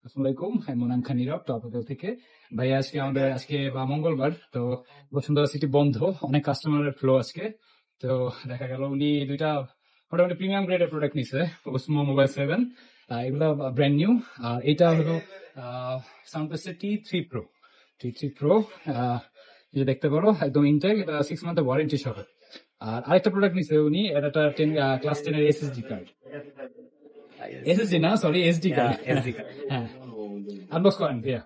আসসালামু আলাইকুম, আমি মোনাম খান নীরব টপোটেল থেকে। ভাই আজকে মঙ্গলবার, তো বসুন্ধরা সিটি বন্ধ, অনেক কাস্টমারের ফ্লো আজকে। তো দেখা গেল উনি দুইটা মোটামুটি প্রিমিয়াম গ্রেডের প্রোডাক্ট নিছে, ওসমো মোবাইল 7, এগুলো ব্র্যান্ড নিউ। আর এটা হলো সাউন্ডপ্রেসের T3 Pro, যে দেখতে পারো একদম ইনটেক, এটা 6 মান্থের ওয়ারেন্টি সহ। আর আরেকটা প্রোডাক্ট নিছে উনি, এটা ক্লাস 10 এর এসএসডি কার্ড, এসএসডি না সরি এসডি কার্ড। হ্যাঁ, আনবক্স করেন ভাইয়া।